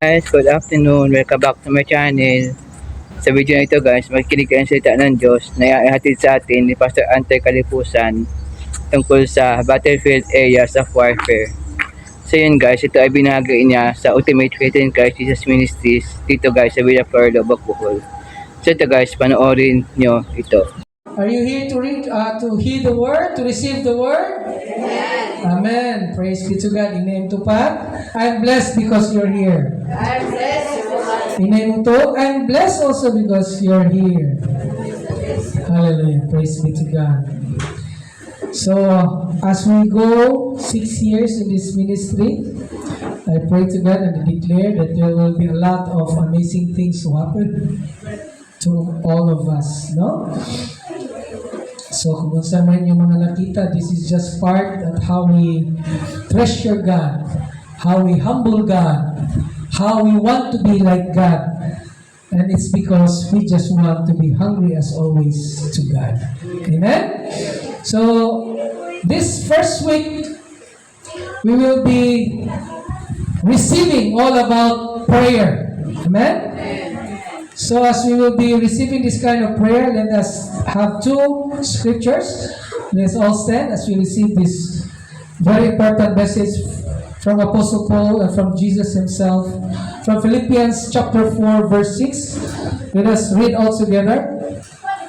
guys, good afternoon. Welcome back to my channel. Sa video na ito guys, makikinig kayo ng salita ng Diyos na ihatid sa atin ni Pastor Antay Kalipusan tungkol sa battlefield areas of warfare. So yun guys, ito ay binahagi niya sa Ultimate Faith in Christ Jesus Ministries dito guys sa Villa Florida, Bohol. So ito guys, panoorin nyo ito. Are you here to read, to hear the word, to receive the word? Amen. Praise be to God. In name to Pat. I'm blessed because you're here. I'm blessed. In name to, I'm blessed also because you're here. Hallelujah. Praise be to God. So, as we go 6 years in this ministry, I pray to God and declare that there will be a lot of amazing things to happen to all of us. No? So, kung man yung mga nakita, this is just part of how we treasure God, how we humble God, how we want to be like God. And it's because we just want to be hungry as always to God. Amen? So, this first week, we will be receiving all about prayer. Amen? So as we will be receiving this kind of prayer, let us have two scriptures. Let's all stand as we receive this very important message from Apostle Paul and from Jesus himself. From Philippians chapter 4 verse 6. Let us read all together.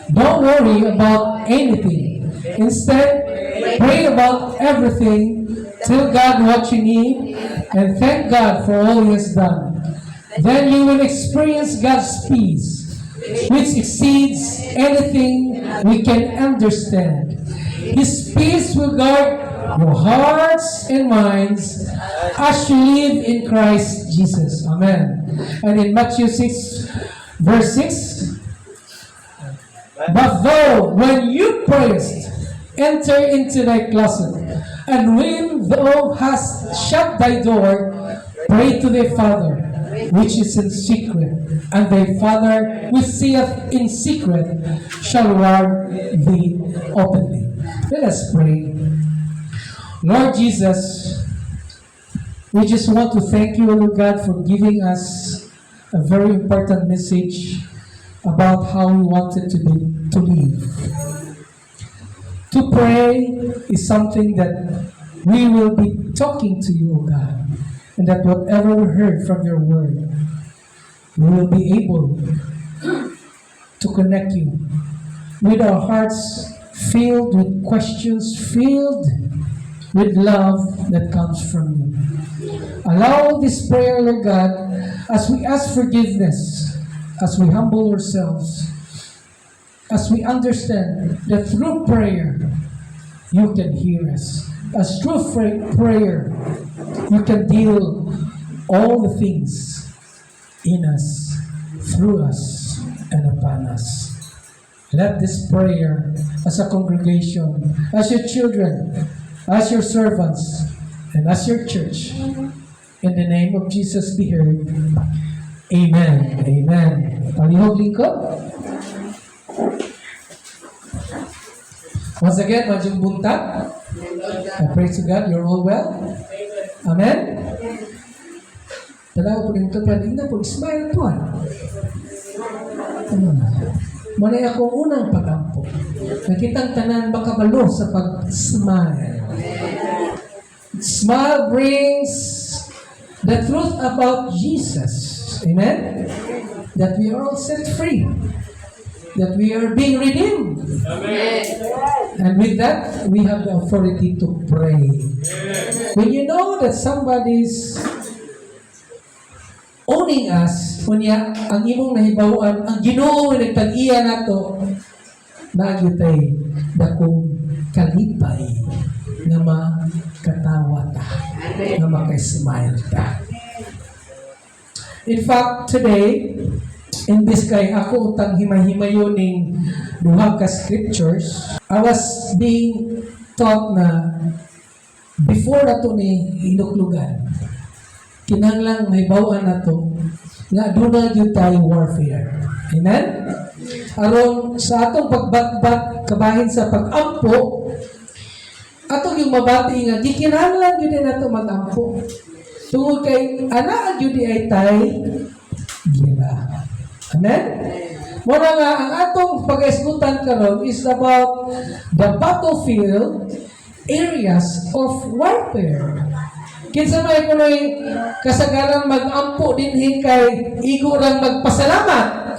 Don't worry about anything. Instead, pray about everything. Tell God what you need and thank God for all He has done. Then you will experience God's peace, which exceeds anything we can understand. His peace will guard your hearts and minds as you live in Christ Jesus. Amen. And in Matthew 6, verse 6, but though when you prayest, enter into thy closet, and when thou hast shut thy door, pray to thy Father, which is in secret, and thy Father which seeth in secret shall reward thee openly. Let us pray. Lord Jesus, we just want to thank you, Lord God, for giving us a very important message about how we wanted to live. To pray is something that we will be talking to you, O God. And that whatever we heard from your word, we will be able to connect you with our hearts filled with questions, filled with love that comes from you. Allow this prayer, Lord God, as we ask forgiveness, as we humble ourselves, as we understand that through prayer, you can hear us. As through prayer, you can deal all the things in us, through us, and upon us. Let this prayer, as a congregation, as your children, as your servants, and as your church, in the name of Jesus be heard. Amen. Amen. Palihog lingkod. Once again, Majung Buntag. I pray to God, you're all well. Amen? Talaga po rin ito, pwede na po, smile po. Manay akong unang pagampo. Nakitang tanan makabalo sa pag-smile. Smile brings the truth about Jesus. Amen? That we are all set free. That we are being redeemed. Amen. And with that, we have the authority to pray. When you know that somebody's owning us, kunya ang imong nahibawan, ang Ginoo nga nagtag-iya nato, nagyutay dakong kalipay nga makatawa ta, nga maka-smile ta. In fact, today, in this kay ako utang himay-himayon ning duha ka scriptures, I was being taught na before nato ni hinuklugan, kinahanglan mahibaw-an nato nga aduna gyud tayo warfare. Amen? Aron sa atong pagbatbat kabahin sa pag-ampo, atong yung mabati nga gikinahanglan gyud nato mag-ampo. Tungod kay ana gyud ay tay gira. Amen? Muna nga, ang atong pag-eskutan karon is about the battlefield areas of warfare. Kinsa may kunoy kasagaran mag-ampo dinhi kay igo rang magpasalamat.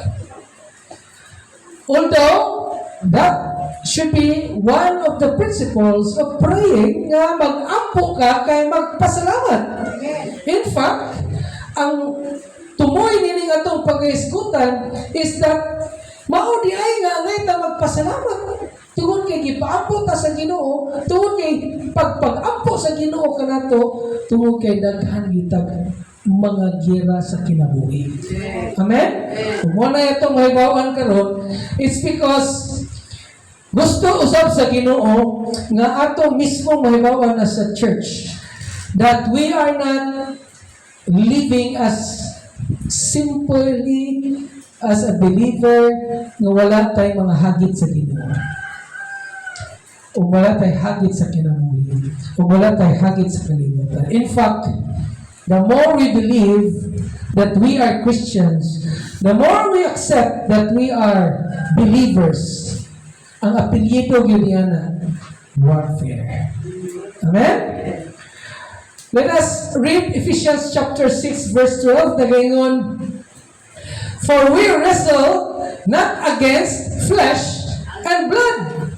Although that should be one of the principles of praying nga mag-ampo ka kay magpasalamat. In fact, ang tumoy nining atong pag-iskutan is that mao di ay nga ngay ta magpasalamat. Tungod kay gipaampo ta sa Ginoo, tungod kay pagpag-ampo sa Ginoo kanato, tungod kay daghan gitag mga gira sa kinabuhi. Amen? Kung mo na itong mahibawan karon, it's because gusto usab sa Ginoo nga ato mismo mahibawan as a church that we are not living as simply as a believer nga wala tayong mga hagit sa Ginoo. O wala tayong hagit sa kinabuhi. O wala tayong hagit sa kalimutan. In fact, the more we believe that we are Christians, the more we accept that we are believers, ang apelyido yun yan na warfare. Amen? Let us read Ephesians chapter 6 verse 12. Nagayon, for we wrestle not against flesh and blood,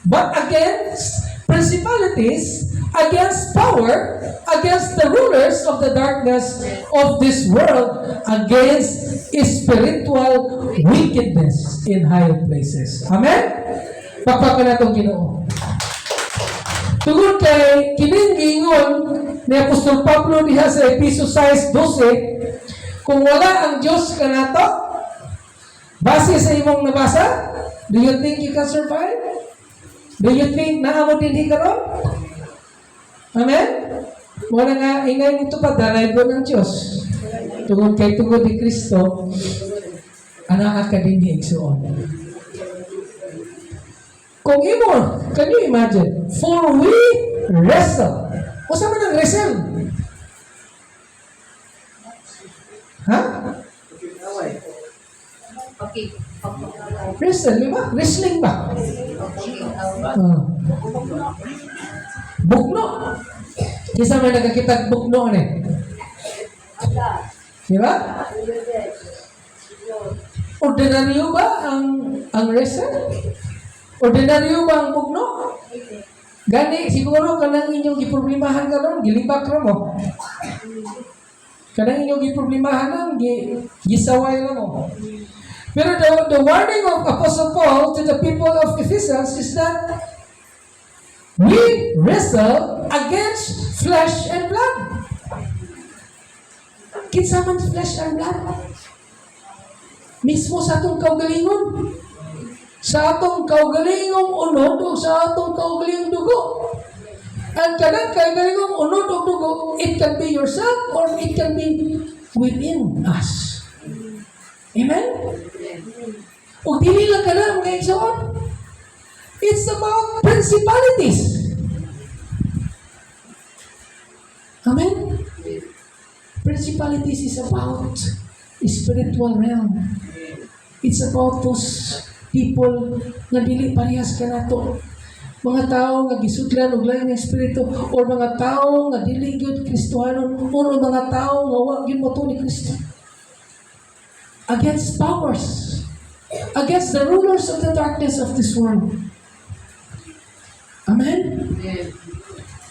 but against principalities, against power, against the rulers of the darkness of this world, against spiritual wickedness in high places. Amen? Pagpakan na itong Ginoo. Tungod kay kining giingon ni Apostol Pablo diha sa Efeso 6:12, kung wala ang Diyos kanato, base sa imong nabasa, do you think you can survive? Do you think naamo din karon? Amen? Wala nga, ingay nito pa, daraygo ng Diyos. Tungod ni Kristo, anak ka din ni Igsoon. Kung imo, can you imagine? For we wrestle. O saan man ang wrestle? Ha? Okay. Wrestle, di ba? Wrestling ba? Bukno. Kisa may nagkakita bukno ni. Di ba? Ordinaryo ba ang wrestle? Ordinaryo ba ang bukno? Gani, siguro kanang inyong giproblemahan ka lang, gilibak na mo. Kanang inyong giproblemahan lang, gisaway na mo. Pero the warning of Apostle Paul to the people of Ephesus is that we wrestle against flesh and blood. Kinsa man flesh and blood? Mismo sa atong kaugalingon. Sa atong kaugalingong unod o sa atong kaugalingong dugo. Ang kanang kaugalingong unod o dugo, it can be yourself or it can be within us. Amen? O dili lang ka na mga igsoon. It's about principalities. Amen? Principalities is about spiritual realm. It's about those people nga dili parehas ka nato. Mga tao nga gisudlan og lain nga espiritu o mga tao nga dili gyud Kristohanon o mga tao nga wa gyud moto ni Kristo. Against powers, against the rulers of the darkness of this world. Amen?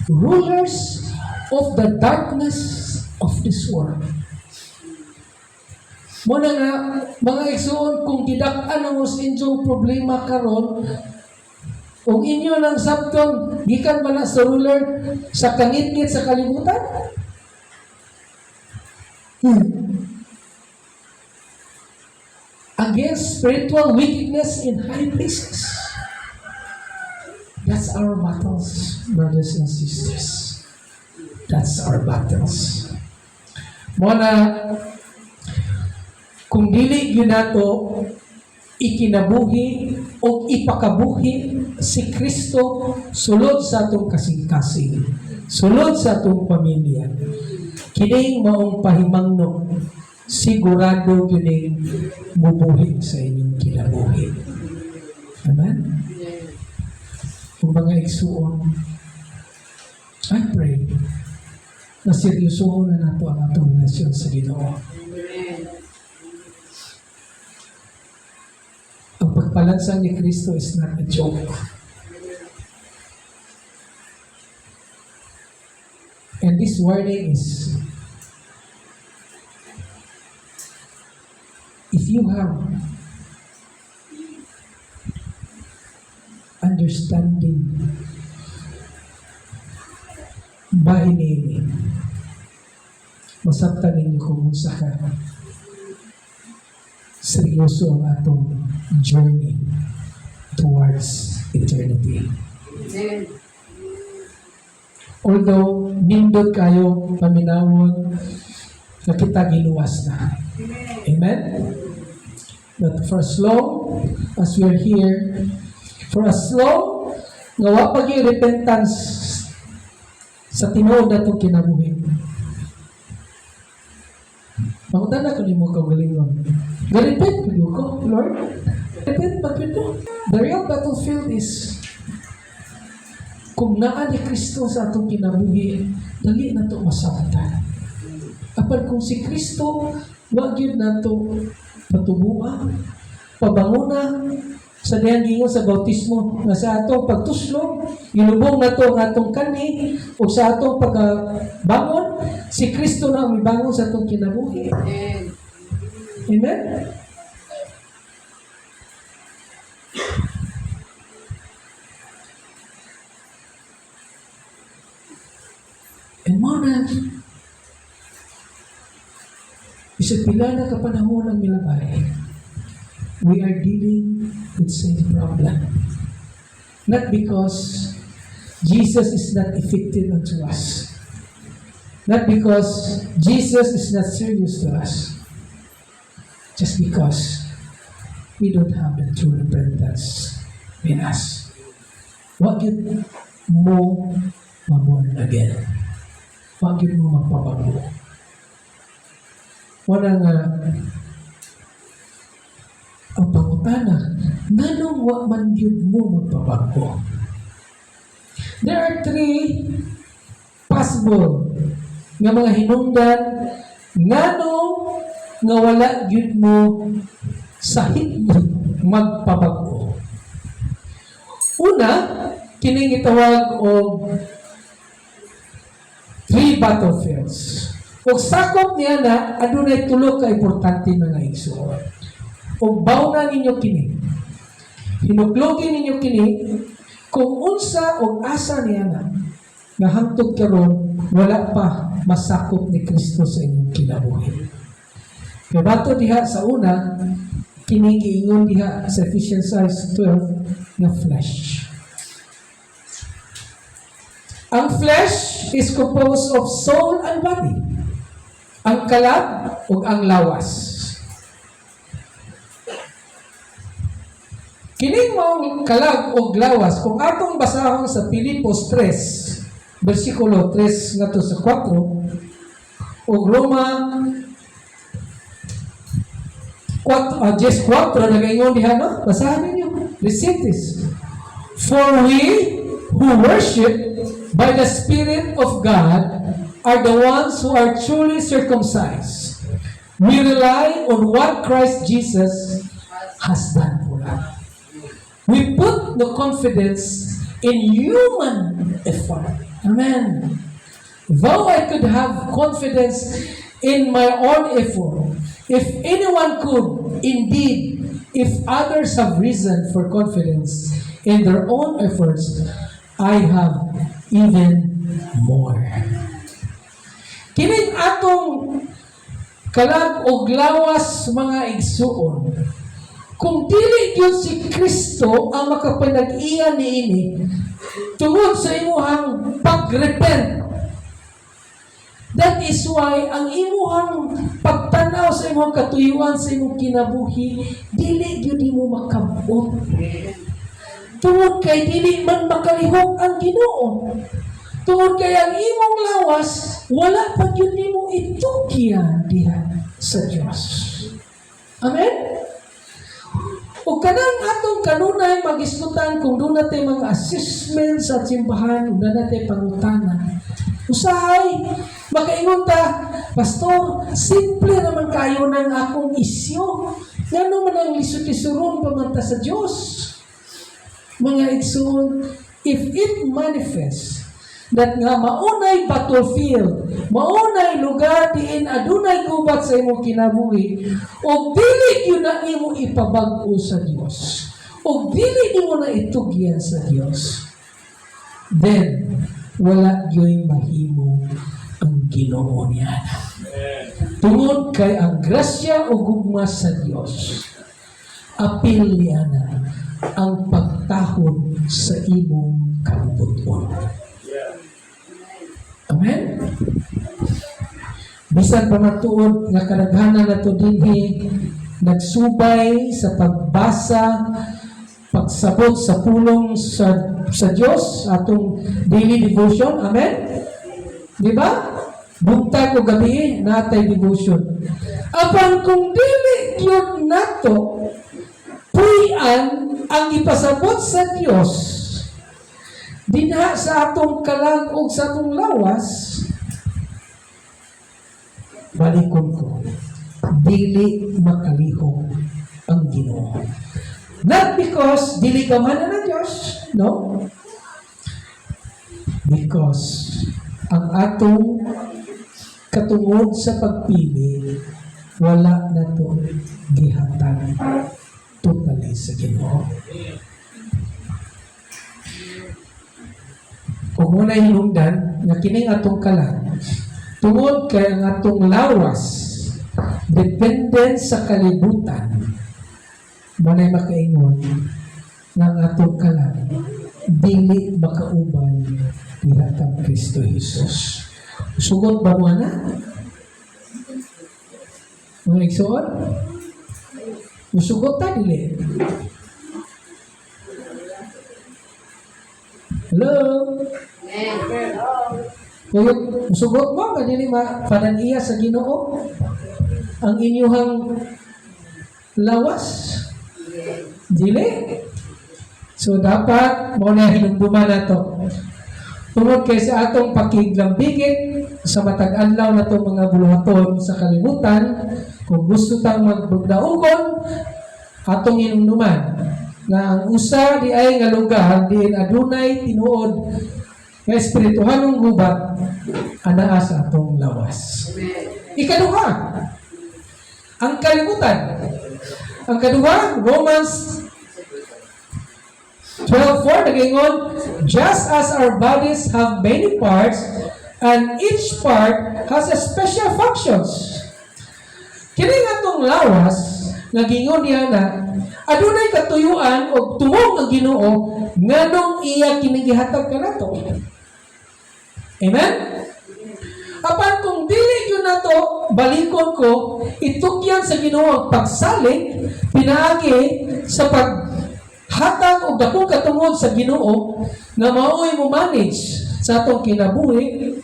Rulers of the darkness of this world. Muna nga, mga igsoon, kung gidak-an ang inyong problema karon, kung inyo lang sabton, gikan ba na sa ruler sa kangit-ngit sa kalibutan? Against spiritual wickedness in high places. That's our battles, brothers and sisters. That's our battles. Muna, kung dili yun nato ikinabuhi o ipakabuhi si Kristo sulod sa atong kasing-kasing, sulod sa atong pamilya, Kining maong pahimangno, sigurado kining mubuhi sa inyong kinabuhi. Amen? Kung mga igsuon, I pray na seryosohon na nato ang atong relasyon sa Ginoo. Ang pagpalansang ni Kristo is not a joke. And this warning is, if you have understanding ba ini, masabtan ninyo kung unsa ka seryoso ang atong journey towards eternity. Although nindot kayo paminawon na kita giluwas na. Amen? But for as long as we are here, for as long nga wa pa gyud repentance sa tinuod natong kinabuhi. Pangutan na ko nimo kaugalingon. Garipet ko, Lord. Repent pa ko. The real battlefield is kung naa ni Kristo sa atong kinabuhi, dali na ito masabtan. Apan kung si Kristo, wag yun na ito patubuan, pabanguna, sa diyan gingon sa bautismo, na sa atong pagtuslog, ilubong na ito ang atong kani, o sa atong pagbangon, si Kristo na ang mibangon sa atong kinabuhi. Amen? And muna, isa pila na kapanahon ang milabay, we are dealing with same problem. Not because Jesus is not effective unto us. Not because Jesus is not serious to us. Just because we don't have the true repentance in us. Wag yun mo ma-born again. Wag yun mo magpabago. Wala nga ang pangutana, nanong wa man yun mo magpabago? There are three possible nga mga hinungdan nganong nga wala yun mo sa hitno magpabago. Una, kining itawag og three battlefields. Ug sakop niya na adunay tulo ka importante mga igsoon. Ug bawna ninyo kini. Hinuklogin ninyo kini kung unsa ug asa niya na nga hangtod karon wala pa masakop ni Kristo sa inyong kinabuhi. Kaya bato diha sa una, kini giingon diha sa Ephesians 12 nga flesh. Ang flesh is composed of soul and body. Ang kalag ug ang lawas. Kining maong kalag ug lawas, kung atong basahon sa Filipos 3, versikulo 3 ngadto sa 4, ug Roma 4 nagaingon diha no? Basahan ninyo. Receive this. For we who worship by the Spirit of God are the ones who are truly circumcised. We rely on what Christ Jesus has done for us. We put no confidence in human effort. Amen. Though I could have confidence in my own effort, if anyone could, indeed, if others have reason for confidence in their own efforts, I have even more. Kining atong kalag og lawas mga igsuon, kung dili gyud si Kristo ang makapanag-iya niini tungod sa imuhang pag-repent. That is why ang imuhang pagtanaw sa imong katuyuan sa imong kinabuhi, dili gyud mo makabot. Tungod kay dili man makalihok ang Ginoo. Tungod kay ang imong lawas, wala pa yun imong itugyan diha sa Diyos. Amen? O kanang atong kanunay magisgutan kung doon natin mga assessment sa simbahan, doon natin pangutanan. Usahay, makaingon ta, Pastor, simple naman kayo ng akong isyo. Nga naman ang lisod-lisuron pamanta sa Diyos. Mga igsoon, if it manifests that nga maunay battlefield, maunay lugar diin adunay gubat sa imong kinabuhi, o dili yun na imo ipabag-o sa Diyos, o dili imo na itugyan sa Diyos, then wala yun mahimo ang Ginoo niya. Tungod kay ang grasya o gugma sa Diyos, apil niya na ang pagtahon sa imong kabubuton. Amen? Bisan pa matuod nga kadaghanan nato dinhi nagsubay sa pagbasa, pagsabot sa pulong sa Diyos, atong daily devotion. Amen? Di ba? Buntag o gabi, natay devotion. Apan kung dili yun nato, puyan ang ipasabot sa Diyos, dinha sa atong kalag o sa atong lawas, balikon ko, dili makalihong ang Ginoo. Not because dili ka man na Diyos, no? Because ang atong katungod sa pagpili, wala na to gihatag totally sa Ginoo. Kung muna hinungdan, na kining atong kalan, tungod kay ang atong lawas, dependent sa kalibutan, muna'y makaingon ng atong kalan, dili makauban dihatag Kristo Jesus. Sugot ba mo na? Mga igsoon? Musugot ta dili. Hello? Kung musugot mo, dili mapananiya sa Ginoo ang inyuhang lawas? Dili? So dapat mo na hinumduman na to. Tungod kay sa atong pakiglambigit sa matag adlaw na itong mga buluhaton sa kalibutan, kung gusto tang magbugdaugon, atong hinumduman na ang usa di ay nga lugar diin adunay tinuod nga espirituhanong gubat anaa sa atong lawas. Ikaduha, ang kalibutan. Ang kaduha, Romans 12:4, nagingon, just as our bodies have many parts, and each part has a special functions. Kini atong lawas, nagingon niya na, adunay katuyuan o tumong ang Ginoo, nganong iya kinigihatag ka nato. Amen? Apan kung dili yun na to, balikon ko, itukyan sa Ginoo ang pagsalig, pinaagi sa paghatag o dakong katungod sa Ginoo na maoy mo manage sa atong kinabuhi,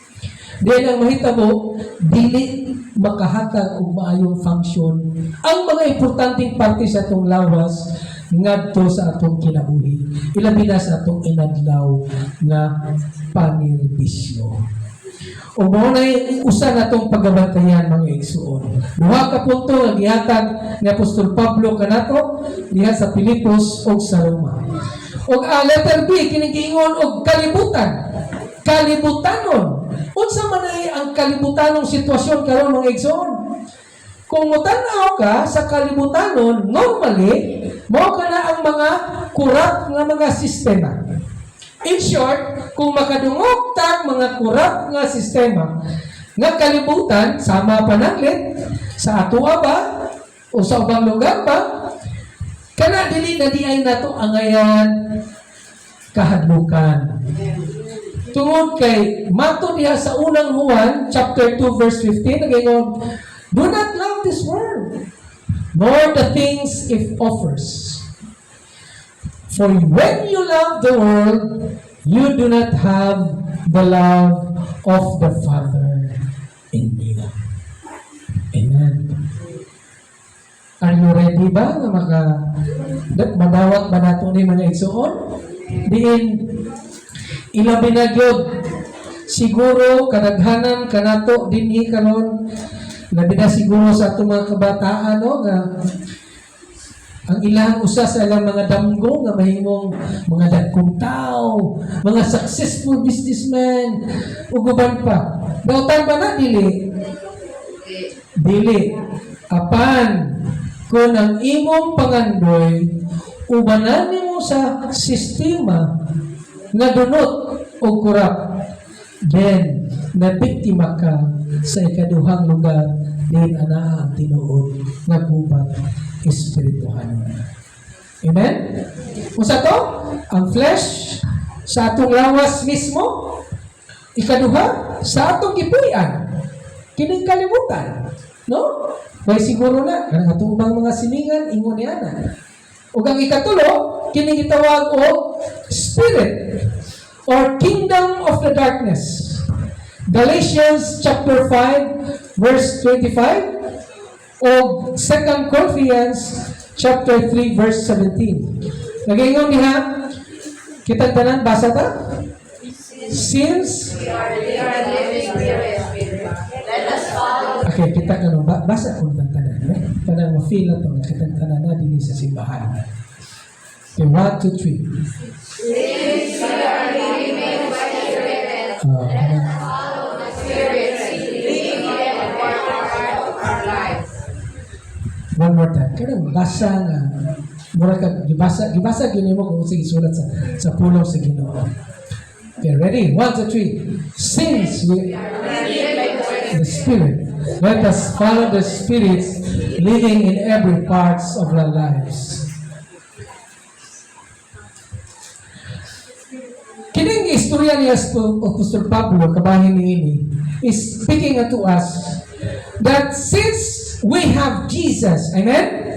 then ang mahitabo, dili makahatag og maayong function ang mga importanteng parte sa atong lawas ngadto sa atong kinabuhi, ilabi na sa atong inadlaw nga panirbisyo. O mao na usa natong pagabantayan mga igsuon. Duha ka punto nga gihatag ni Apostol Pablo kanato diha sa Pilipos ug sa Roma. Og letter B kini giingon og kalibutan. Kalibutanon. Unsa man ay ang kalibutanong sitwasyon karon mga igsuon? Kung mutanaw ka sa kalibutanon, normally mao kana ang mga kurap nga mga sistema. In short, kung makadungog tag mga kurap nga sistema nga kalibutan, sama pananglit sa atoa ba o sa ubang lugar ba, kana dili na di ay nato angayan kahadlukan. Tungod kay mato diha sa unang Juan chapter 2 verse 15 nagingon, do not love this world nor the things it offers. For when you love the world, you do not have the love of the Father in you. Amen. Are you ready ba na madawat ba nato ni mga igsuon? Diin, ilabi na gyud siguro kadaghanan kanato dinhi karon labi na siguro sa atong mga kabataan no nga ang ilang usa sa ilang mga damgo nga mahimong mga dagkong tao, mga successful businessmen ug uban pa. Dautan ba na dili? Dili. Apan kung ang imong pangandoy ubanan nimo sa sistema nga dunot o kurap, then nabiktima ka sa ikaduhang lugar din anaa ang tinuod nga gubat espirituhan. Amen? Usa to, ang flesh sa atong lawas mismo, ikaduha sa atong gipuy-an, kining kalibutan, no? May siguro na ang atong ubang mga silingan ingon niya na. Ug ang ikatulo, kining gitawag og spirit or kingdom of the darkness. Galatians chapter 5 verse 25 o 2 Corinthians chapter 3 verse 17. Nagaingon niya, kita tanan basa ta? Since We are living spirit. Let us follow. okay, kita ano basa kun tanan, kanang ma-feel ato nga kita tanan na dinhi sa simbahan. Okay, 1, 2, 3. Since we are living by the spirit, let us follow the spirit, leading every part of our lives. One more time. Kanang basa nga mura ka gibasa gyud mo kung sige sulat sa pulong sa Ginoo. Okay, ready? 1, 2, 3. Since we the Spirit, let us follow the Spirit's leading in every parts of our lives. Kining istorya ni Apostol Pablo kabahin niini is speaking to us that since we have Jesus, amen,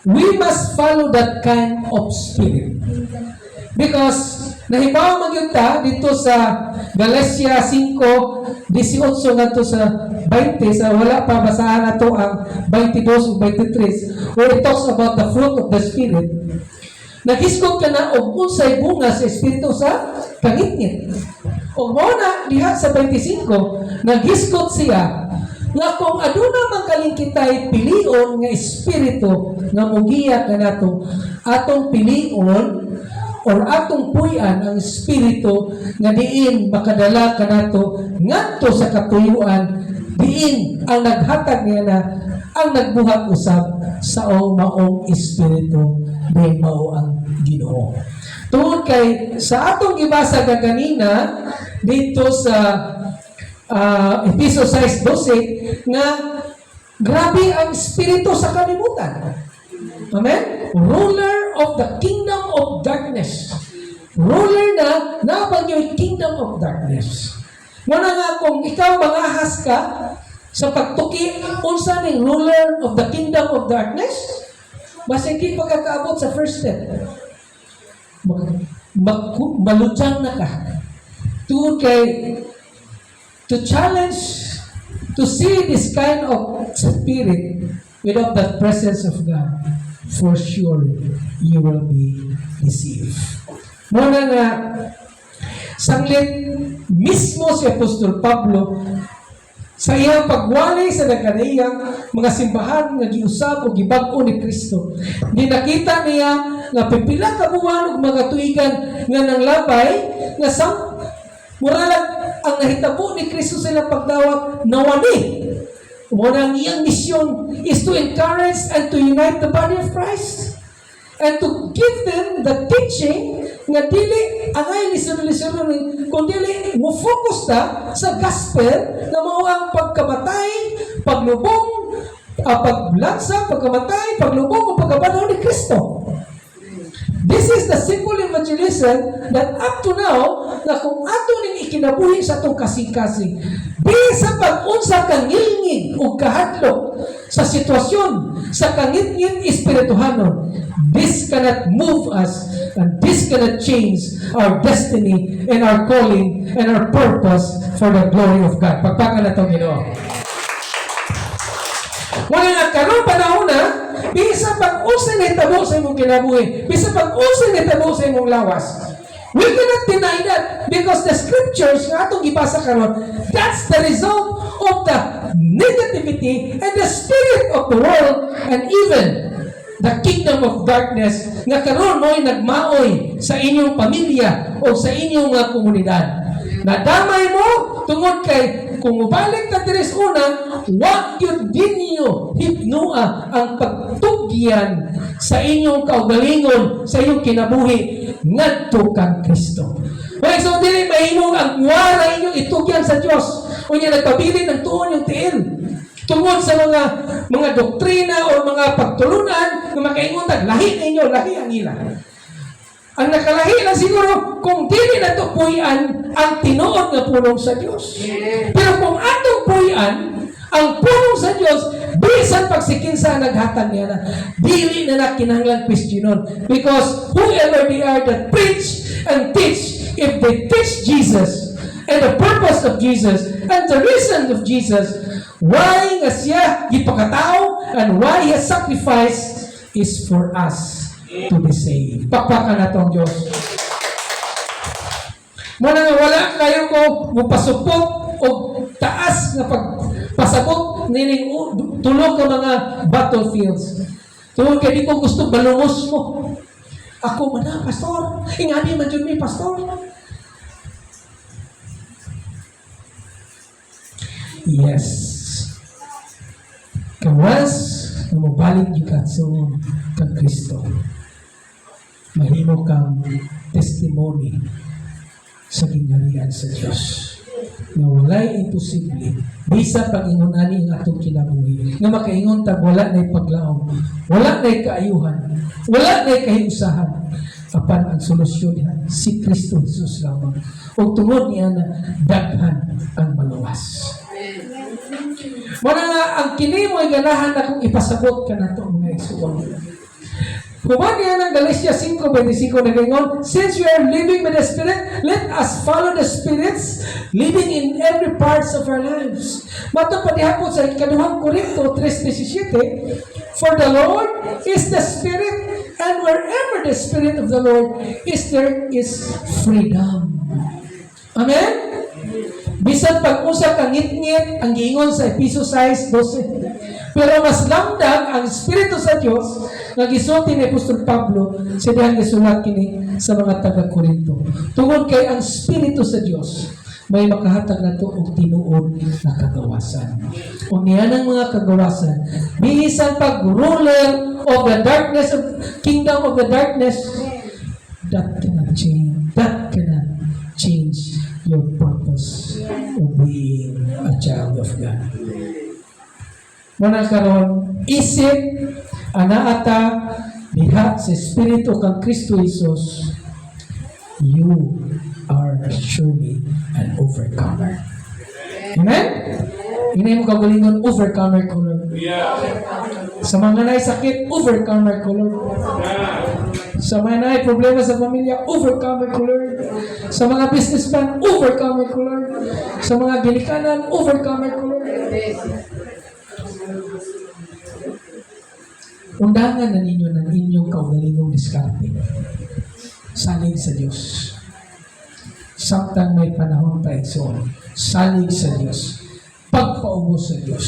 we must follow that kind of spirit. Because nahibaw magyunta dito sa Galatia 5:18 ngadto sa 20 sa wala pa basahan nato ang 22 ug 23 where it talks about the fruit of the spirit. Nagisgot ka na og unsay bunga sa espiritu sa kangitngit. O mo na diha sa 25 nagisgot siya nga kung aduna man kaling kitay pilion nga espiritu nga mugiya kanato atong pilion or atong puy-an ang espiritu nga diin makadala kanato ngadto sa katuyuan diin ang naghatag niya na ang nagbuhat usab sa maong espiritu di mao ang Ginoo. Tungod kay sa atong gibasa kanina dito sa Efeso 6:12 nga grabe ang espiritu sa kalibutan. Amen? Ruler of the kingdom of darkness. Ruler na nabang yung kingdom of darkness. Muna nga kung ikaw mangahas ka sa pagtuki unsa ning ruler of the kingdom of darkness, basta hindi pagkakaabot sa first step. Maludyang na ka. Tungod kay to challenge to see this kind of spirit without the presence of God, for sure you will be deceived. Muna nga sanglit mismo si Apostol Pablo sa iyang pagwalay sa nagkaniyang mga simbahan nga giusab o gibag-o ni Kristo. Dinakita niya nga pipila ka buwan og mga tuigan nga nang labay nga muralag ang nahitabo ni Kristo sa ilang pagdawat nawani. Muna ang iyang mission is to encourage and to unite the body of Christ and to give them the teaching nga dili angay lisun-lisun kung dili mo focus ta sa gospel na mao ang pagkamatay, paglubong, paglansa, pagkamatay, paglubong o pagkabanaw ni Kristo. This is the simple evangelism that up to now na kung ato ning ikinabuhi sa atong kasing-kasing bisa pag-unsa kang ngilngig o kahadlok sa sitwasyon sa kangit-ngit espirituhanon this cannot move us and this cannot change our destiny and our calling and our purpose for the glory of God. Pagpakan na ito, Ginoo. Wala nga karon panahon na, bisa pag-usay na itabo sa imong kinabuhi, bisa pag-usay na itabo sa imong lawas. We cannot deny that because the scriptures nga itong ibasa karon, that's the result of the negativity and the spirit of the world and even the kingdom of darkness nga karon mo'y nagmaoy sa inyong pamilya o sa inyong mga komunidad. Nadamay mo tungod kay kung mubalik na deres una, wag yun din niyo hipnua ang pagtugyan sa inyong kaugalingon, sa inyong kinabuhi ngadto kang Kristo. Okay, so dili mahimo ang wala inyo itugyan sa Dios. Unya nagpabilin ng tuon yung tiil. Tungod sa mga doktrina o mga pagtulunan na makaingon tag lahi ninyo, lahi ang ila. Ang nakalahi na siguro kung dili na ito puyan ang tinuod na pulong sa Diyos. Pero kung atong puyan ang pulong sa Diyos, bisan pagsikinsa naghatag niya na, dili na kinahanglan questionon. Because whoever they are that preach and teach, if they teach Jesus and the purpose of Jesus and the reason of Jesus, why nga siya gipakatao and why He sacrificed is for us to be saved. Pakpakan na itong Diyos. Muna nga wala kayo ko mupasupot o taas nga pagpasabot nining tulog ka mga battlefields. Tulog kaya di ko gusto balungos mo. Ako man na, pastor. Ingani man dyan may pastor. Yes. Kawas na mabalik yung katso kang Kristo. Mahimo kang testimony sa gingharian sa Diyos. Na walay imposible. Bisa pag-ingon ani ang atong kinabuhi. Na makaingon tag wala na'y paglaom. Wala na'y kaayuhan. Wala na'y kahiusahan. Apan ang solusyon niya, si Kristo Jesus lamang. O tungod niya na daghan ang maluwas. Muna nga, ang kini mo ay ganahan na kung ipasabot ka na ito mga igsuon. Human niya ng Galatia 5:25 na ganyan, since we are living by the Spirit, let us follow the Spirits living in every parts of our lives. Mato padihapon sa ikaduhang Korinto 3:17, for the Lord is the Spirit, and wherever the Spirit of the Lord is, there is freedom. Amen? Bisan pag-usap ang ngit-ngit, ang giingon sa Episo 6:12. Pero mas lamdag ang Espiritu sa Diyos nga gisulti ni Apostol Pablo sa dihang gisulat kini sa mga taga-Korinto. Tungod kay ang Espiritu sa Diyos may makahatag na ito og tinuod na kagawasan. O niyan ang mga kagawasan, bisan pag-ruler of the darkness, of kingdom of the darkness, that cannot change. That cannot change your purpose of being a child of God. Muna karon isip anaata diha sa Espiritu kang Kristo Jesus, you are surely an overcomer. Amen? Hinay mo kagalingon, overcomer ko Lord. Sa mga na'y sakit, overcomer ko Lord. Sa mga na'y problema sa pamilya, overcomer ko Lord. Sa mga businessman, overcomer ko Lord. Sa mga ginikanan, overcomer ko Lord. Undangan na ninyo ng inyong kaugalingong diskarte. Salig sa Diyos. Samtang may panahon pa ito, salig sa Diyos. Pagpaubos sa Diyos.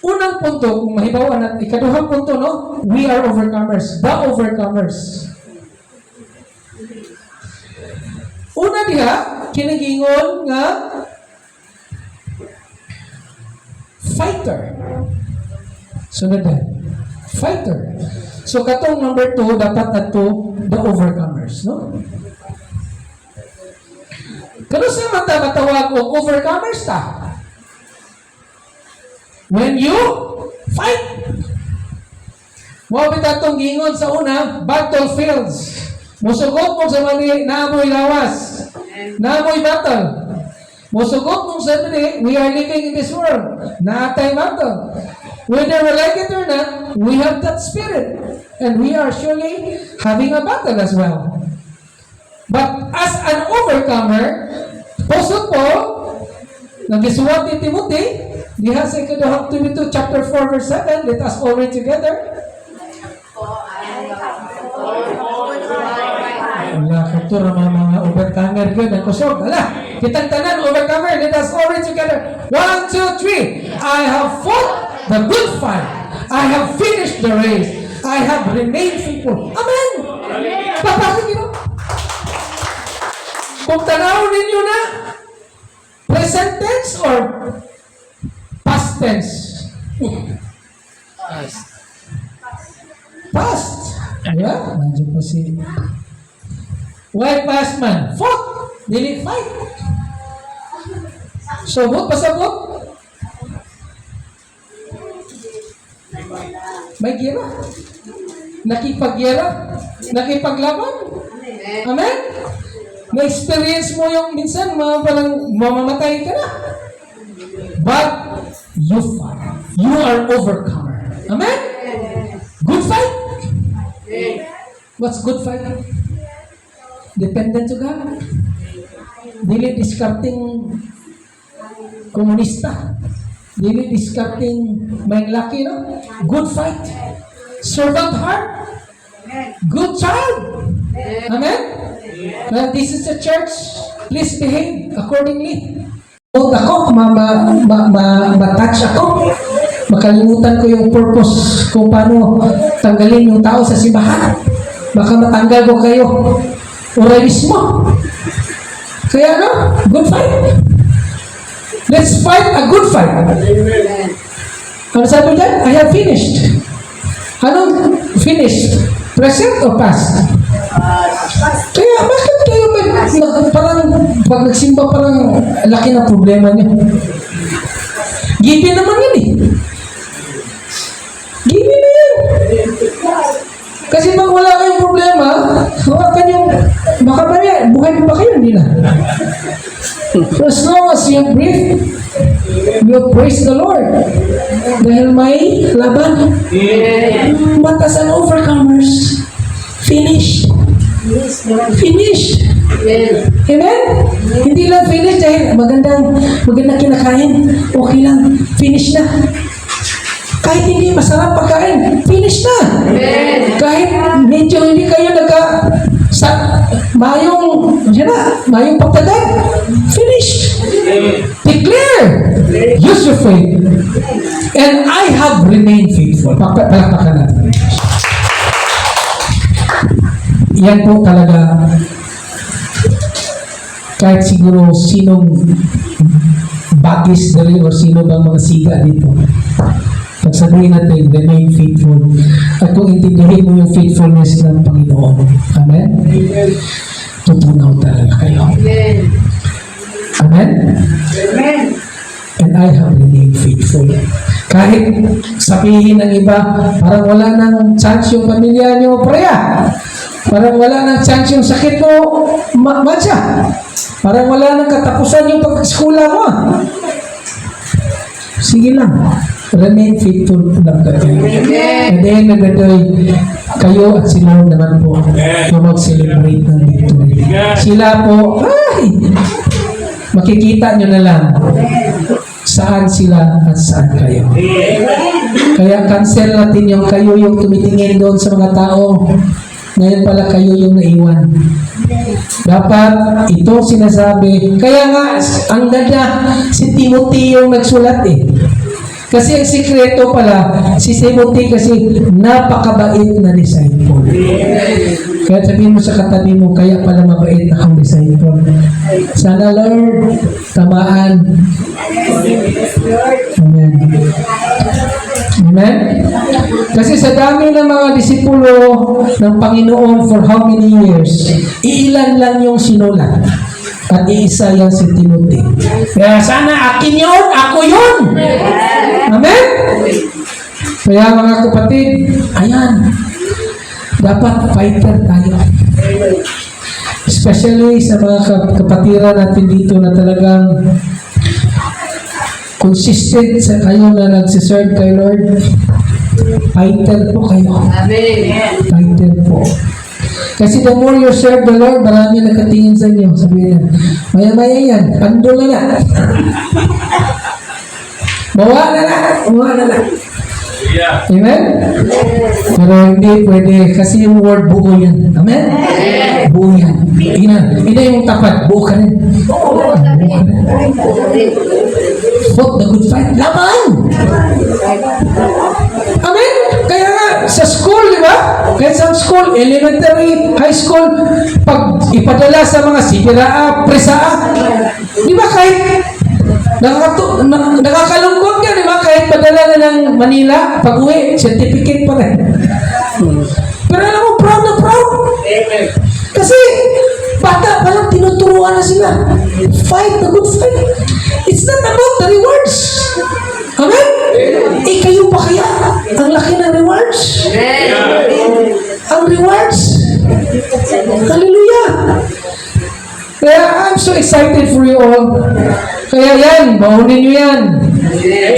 Unang punto, kung mahibawan natin, ikaduhang punto, no? We are overcomers. The overcomers. Una diha, kinagingon nga fighter. Sunod na. Fighter. So, katong number 2, dapat na to, the overcomers, no? Kano sa matawag o overcomers ta? When you fight. Mawabit atong gingon sa una, battlefields. Musugot mo sa mali, naamoy lawas. Naamoy battle. Musugot mong sabi, we are living in this world. Naatay battle. Whether we like it or not, we have that spirit. And we are surely having a battle as well. But as an overcomer, Apostle Paul, nagisuwat ni Timothy, diha sa 2 Timothy chapter 4 verse 7, let us all read together. Wala ka ito mga overcomer ko na kusog. Wala, kitang tanan overcomer, let us all read together. 1, 2, 3. I have fought the good fight. I have finished the race. I have remained faithful. Amen! Papasok nyo. Kung tanaw ninyo na, present tense or past tense? Past. Yeah, nandiyan pa si... Why past man? Fought. Dili fight. Subot, pasabot. May gira. Nakipagyera. Nakipaglaban. Amen? Na-experience mo yung minsan, parang mamamatay ka na. But, you fight. You are overcomer. Amen? Good fight? What's good fight? Dependent to God. Dili discarding komunista. Dili discarding may laki, no? Good fight. Servant heart. Good child. Amen? Well, this is the church. Please behave accordingly. Ako, ma-touch ako. Makalimutan ko yung purpose kung paano tanggalin yung tao sa simbahan. Baka matanggal ko kayo. Oray mismo. Kaya no, good fight. Let's fight a good fight. Ano sabi dyan? I have finished. Anong finished? Present or past? Kaya bakit kayo parang pag nagsimba parang laki na problema niyo? Given naman yun eh. Given na yun. Kasi pag wala kayong problema, hawakan yung baka ba yan, buhay pa kayo, hindi na. So as long as you breathe, you praise the Lord. Dahil may laban. But as an overcomers, finished. Finished. Amen? Hindi lang finish dahil magandang kinakain. Okay lang. Finish na. Kahit hindi masarap pagkain, finish na. Kahit medyo hindi kayo mayong pagtadag, finish. Declare. Use your faith. And I have remained faithful. Palakpakan natin. Yan po talaga kahit siguro sinong bakis dali o sino bang mga siga dito. Pagsabihin natin, remain faithful. At kung intindihin mo yung faithfulness ng Panginoon. Amen? Tutunaw talaga kayo. Amen? Amen? And I have remained faithful. Kahit sabihin ng iba, parang wala nang chance yung pamilya niyo, preya. Parang wala nang chance yung sakit mo, matcha. Parang wala nang katapusan yung pag-eskula mo. Sige lang. Remain faithful lang kayo. And then, kayo at si Lord naman po yung mag-celebrate ng victory. Sila po, makikita nyo na lang saan sila at saan kayo. Kaya cancel natin yung kayo yung tumitingin doon sa mga tao. Ngayon pala kayo yung naiwan. Dapat ito sinasabi. Kaya nga, ang ganda, si Timothy yung nagsulat eh. Kasi ang sikreto pala, si Timothy kasi napakabait na disciple. Kaya sabihin mo sa katabi mo, kaya pala mabait akong disciple. Sana Lord, tamaan. Amen. Amen? Kasi sa dami ng mga disipulo ng Panginoon for how many years, iilan lang yung sinulat. At iisa yan si Timothy. Kaya sana akin yun, ako yun. Amen? Kaya mga kapatid, ayan, dapat fighter tayo. Especially sa mga kapatiran natin dito na talagang consistent sa kayo na nagsiserve kay Lord, fighter po kayo. Amen. Fighter po. Kasi the more you serve the Lord, marami nakatingin sa inyo. Sabihin niya, maya-maya yan, pandol na na. Bawa na na. Bawa na na. Amen? Pero hindi pwede kasi yung word buo yan. Amen? Buo yan. Ina yung tapat. Buo ka rin. Buo ka rin. Fought the good fight. Laban! Amen? Kaya nga, sa school, di ba? Kaya sa school, elementary, high school, pag ipadala sa mga sipiraa, presaa, di ba kahit nakakalungkot ka, di ba? Kahit padala na ng Manila, pag uwi, certificate pa rin. Pero alam mo, proud na proud. Kasi, bata pa lang tinuturuan na sila. Fight the good fight. It's not about the rewards. Amen? Eh, kayo pa kaya? Ang laki ng rewards. Ang rewards. Hallelujah. Kaya I'm so excited for you all. Kaya yan, baunin nyo yan.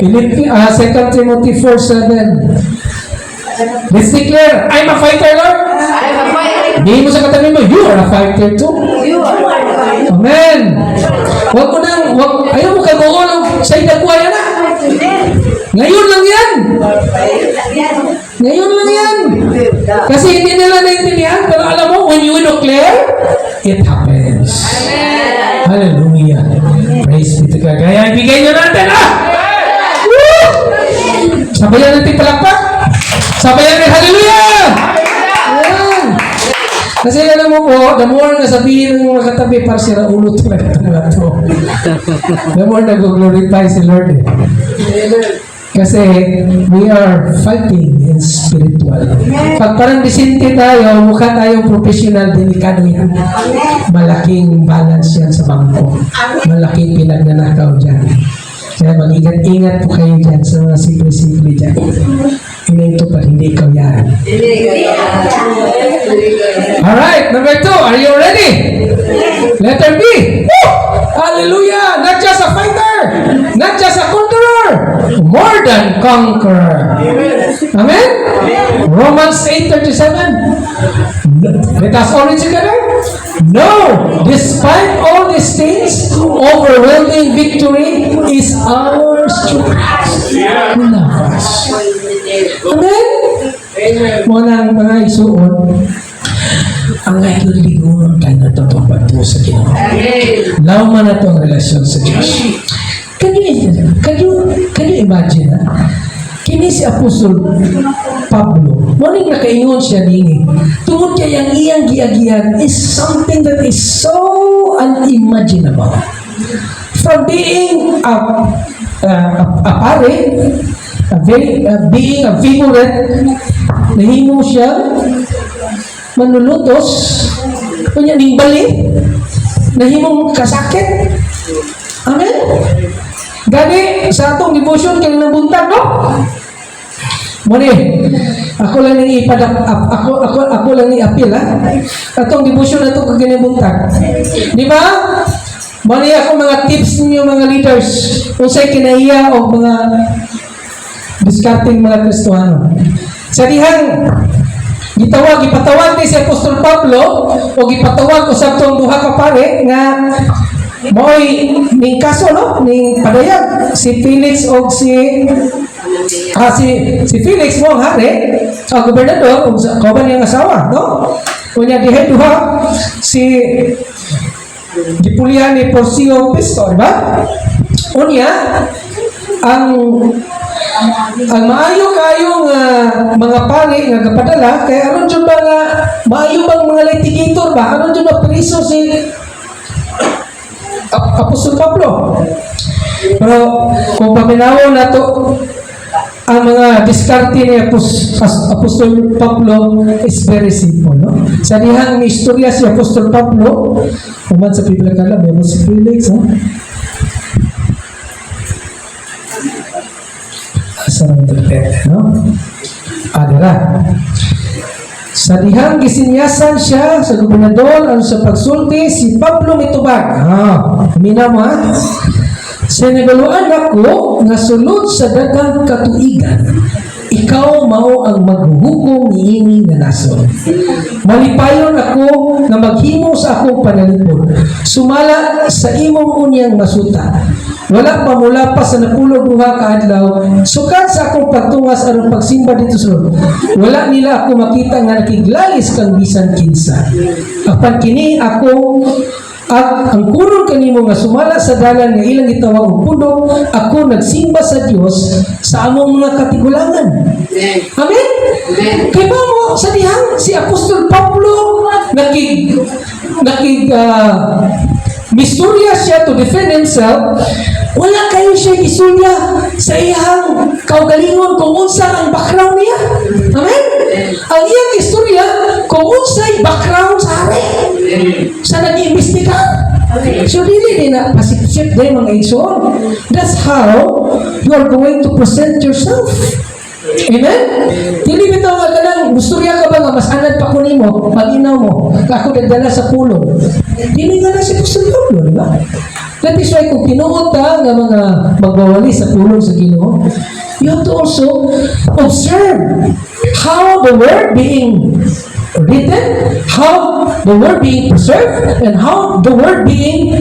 2 Timothy 4:7. Let's declare, I'm a fighter, Lord. I'm a fighter. Hindi mo sa katabi mo, you are a fighter too. You are a fighter. Amen. Ayaw mo kagulong sa idagwaya na. Ngayon lang yan. Ngayon lang yan. Kasi hindi nila naintindihan, pero alam mo, when you declare, it happens. Hallelujah. Praise be to God. Kaya ibigay nyo natin, Woo! Sabayan natin palakpak. Sabayan natin, hallelujah! Ayan. Kasi alam mo po, the more na sabihin ng mga katabi, para sila ulo to. The more nag-glorify si Lord. Kasi we are fighting in spiritual. Pag parang disente tayo, mukha tayong professional, delikado yan. Malaking balance yan sa bangko. Malaking pinagnanakaw dyan. Kaya mag-ingat-ingat po kayo dyan sa mga simple-simple dyan. Hinento pa, hindi ikaw yan. Alright, number 2, are you ready? Letter B. Woo! Hallelujah! Not just a fighter, not just a conqueror, more than conqueror. Amen? Romans 8:37. Let us all read together. No, despite all these things, overwhelming victory is ours through Christ who loves us. Amen? Muna ang mga isuon, ang ngayon ligunon tayo na tutupad po sa Ginoo. Lauman na itong relasyon sa Diyos. Can you imagine? Kini si Apostol Pablo, muling nakaingon siya nini. Tungod kaya ang iyang giagian is something that is so unimaginable. From being a pare, being a favorite, nahimo siya manulutos, kunya ning bali, nahimong kasakit. Amen? Gani, sa atong devotion kaya nabuntag, no? Muni, ako lang ni ako lang ni apil, ha? Atong devotion na ito kaya nabuntag. Di ba? Muni ako mga tips ninyo mga leaders, kung sa'y kinaiya o mga discarding mga Kristohano. Sa dihang ipatawag ni si Apostol Pablo o ipatawag ko sa itong duha ka pare nga mo'y ning kaso, no? Ning padayag si Felix o si Felix mo ang hari ang gobernador o kauban niyang asawa, no? Kunya dihay duha si gipulihan ni Porcio Pisto, diba? Unya ang maayo kayong mga pari nga gapadala kay aron jud ba nga maayo bang mga litigator ba aron jud ba priso si Apostol Pablo. Pero kung paminaw na to ang mga diskarte ni Apostol Pablo is very simple, no? Sa dihang istorya si Apostol Pablo uman sa Biblia kala may si Felix, no? Sarang depende, no? Adara. Sa dihang gisinyasan siya sa gobernador ang sa pagsulti si Pablo mitubag. Mina mo, ha? Sa nagaluan ako nga sulod sa daghang katuigan, ikaw mao ang maghuhukom niini nga nason. Malipayon ako nga maghimo sa akong panalipod, sumala sa imong unyang masuta. Wala pa mula pa sa napulog duha ka adlaw, sukat sa akong pagtungas aron pagsimba dito sa Lord. Wala nila ako makita nga nakiglalis kang bisan kinsa. Apan kini ako at ang kunong kanimo nga sumala sa dalan nga ilang gitawag og pundok, ako nagsimba sa Dios sa among mga katigulangan. Amen? Kay ba mo sa dihang si Apostol Pablo misturya siya to defend himself, wala kayo siya isulya sa iyang kaugalingon kung unsa ang background niya. Amen? Ang iyang istorya kung unsay background sa hari sa nag-iimbestiga. So dili din na pasipsip din mga igsoon. That's how you are going to present yourself. Amen? Dili bitaw nga kanang musturya ka ba nga mas anad pa ko nimo, pag-inaw mo, ako nagdala sa pulong. Dili nga na si Apostol Pablo, di ba? That is why kung tinuod ka nga mga magbawali sa pulong sa Ginoo, you have to also observe how the word being written, how the word being preserved, and how the word being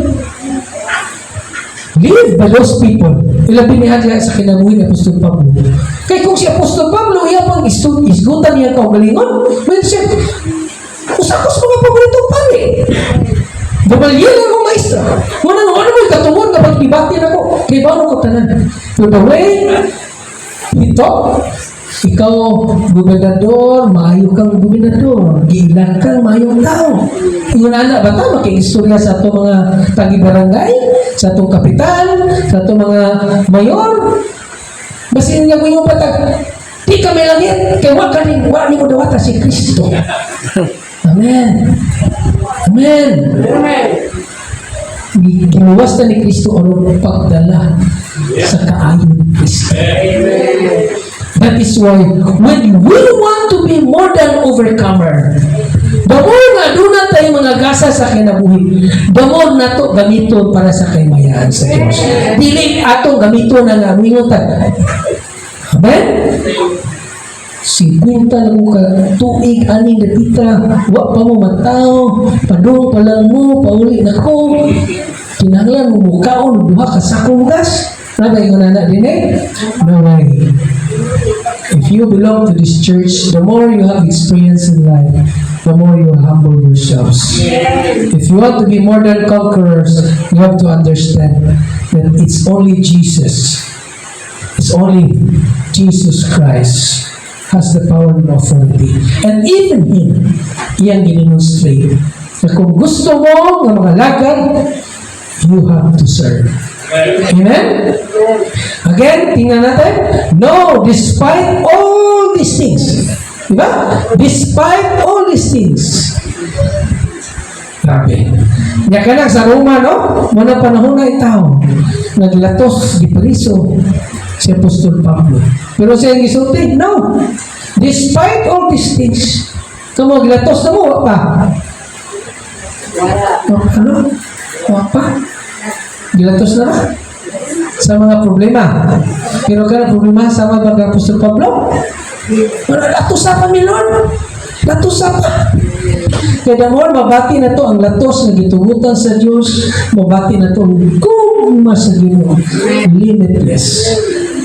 lived by those people. Ilabi niya dyan sa kinabuhi ni Apostol Pablo. Kaya kung si Apostol Pablo, iya pang isgutan niya kaugalingon, well, siya, usakos mga paboritong pari. Babalyan ako, maestra. Ano mo katungod na pag-ibatin ako? Kaya ba ko tanan? To the way, ito, ikaw, gobernador, maayo kang gobernador, giilan kang maayong tao. Yung anak ba ta, makiistorya sa itong mga tagi-barangay, sa itong kapitan, sa itong mga mayor. Basin nga mo yung patag, di kami langit, kaya wak mo dawata si Kristo. Amen. Amen. Ginuwas na ni Kristo ang pagdala sa kaayon ni Kristo. That is why when we want to be more than overcomer, the more nga doon na tayo mga gasa sa kinabuhi, the more na to gamiton para sa kaymayan sa Diyos. Dili atong gamiton na nga mingutan. Amen? 50 na mo ka tuig, aning dapita, wa pa mo matao, padung pa lang mo, pauli na ko, kinahanglan mo mukaon, duha ka sakong gas. Nabay yung nana din eh? No way. If you belong to this church, the more you have experience in life, the more you humble yourselves. If you want to be more than conquerors, you have to understand that it's only Jesus. It's only Jesus Christ has the power and authority. And even Him, iyang demonstrate na kung gusto mo ng mga lagad, you have to serve. Amen? Again, tingnan natin. No, despite all these things. Diba? Despite all these things. Grabe. Nga ka lang sa Roma, no? Muna panahon na itaw. Naglatos, di priso si Apostol Pablo. Pero siya yung gisulti, no. Despite all these things, kamo, gilatos na mo, pa. Ano? Pa? Gilatos na ba? Sa mga problema. Pero ka na problema sa mga Apostol Pablo? Latos sa kami, Lord. Latos sa pa. Kaya damon, mabati na to ang latos na gitugutan sa Diyos. Mabati na to kung masagin mo. Limitless.